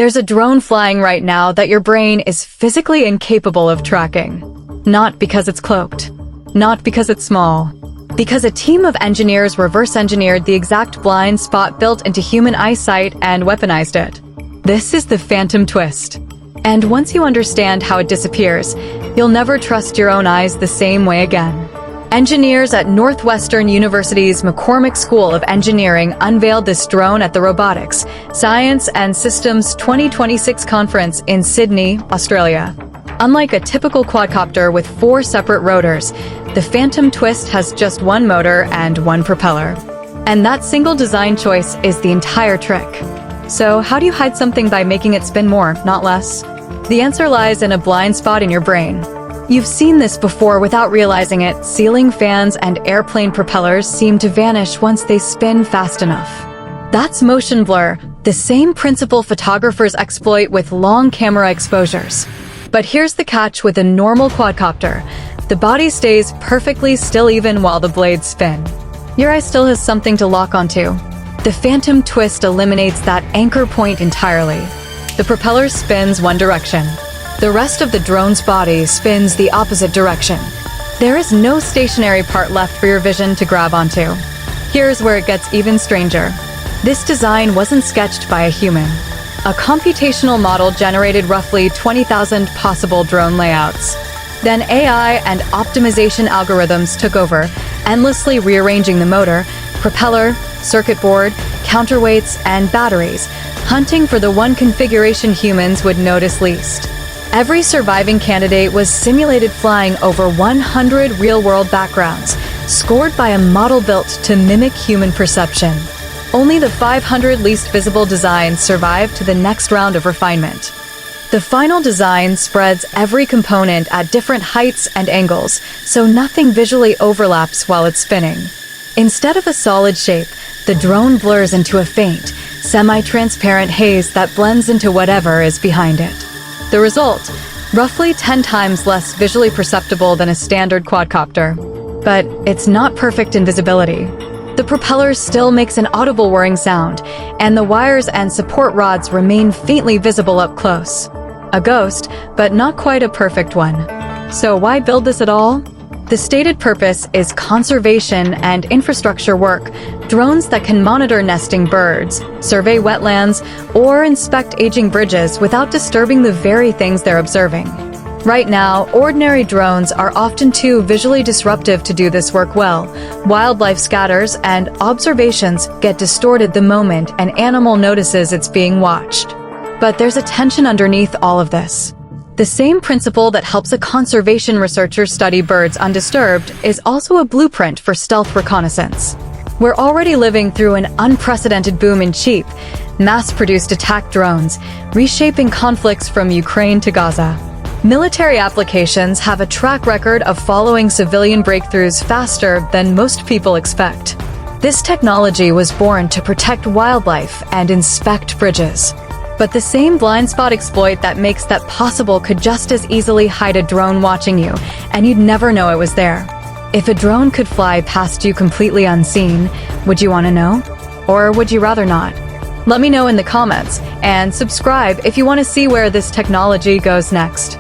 There's a drone flying right now that your brain is physically incapable of tracking. Not because it's cloaked. Not because it's small. Because a team of engineers reverse-engineered the exact blind spot built into human eyesight and weaponized it. This is the phantom twist. And once you understand how it disappears, you'll never trust your own eyes the same way again. Engineers at Northwestern University's McCormick School of Engineering unveiled this drone at the Robotics, Science and Systems 2026 conference in Sydney, Australia. Unlike a typical quadcopter with 4 separate rotors, the Phantom Twist has just one motor and one propeller. And that single design choice is the entire trick. So how do you hide something by making it spin more, not less? The answer lies in a blind spot in your brain. You've seen this before without realizing it. Ceiling fans and airplane propellers seem to vanish once they spin fast enough. That's motion blur, the same principle photographers exploit with long camera exposures. But here's the catch with a normal quadcopter. The body stays perfectly still even while the blades spin. Your eye still has something to lock onto. The Phantom Twist eliminates that anchor point entirely. The propeller spins one direction. The rest of the drone's body spins the opposite direction. There is no stationary part left for your vision to grab onto. Here's where it gets even stranger. This design wasn't sketched by a human. A computational model generated roughly 20,000 possible drone layouts. Then AI and optimization algorithms took over, endlessly rearranging the motor, propeller, circuit board, counterweights, and batteries, hunting for the one configuration humans would notice least. Every surviving candidate was simulated flying over 100 real-world backgrounds, scored by a model built to mimic human perception. Only the 500 least visible designs survived to the next round of refinement. The final design spreads every component at different heights and angles, so nothing visually overlaps while it's spinning. Instead of a solid shape, the drone blurs into a faint, semi-transparent haze that blends into whatever is behind it. The result, roughly 10 times less visually perceptible than a standard quadcopter. But it's not perfect in visibility. The propeller still makes an audible whirring sound, and the wires and support rods remain faintly visible up close. A ghost, but not quite a perfect one. So why build this at all? The stated purpose is conservation and infrastructure work, drones that can monitor nesting birds, survey wetlands, or inspect aging bridges without disturbing the very things they're observing. Right now, ordinary drones are often too visually disruptive to do this work well. Wildlife scatters and observations get distorted the moment an animal notices it's being watched. But there's a tension underneath all of this. The same principle that helps a conservation researcher study birds undisturbed is also a blueprint for stealth reconnaissance. We're already living through an unprecedented boom in cheap, mass-produced attack drones, reshaping conflicts from Ukraine to Gaza. Military applications have a track record of following civilian breakthroughs faster than most people expect. This technology was born to protect wildlife and inspect bridges. But the same blind spot exploit that makes that possible could just as easily hide a drone watching you, and you'd never know it was there. If a drone could fly past you completely unseen, would you want to know? Or would you rather not? Let me know in the comments, and subscribe if you want to see where this technology goes next.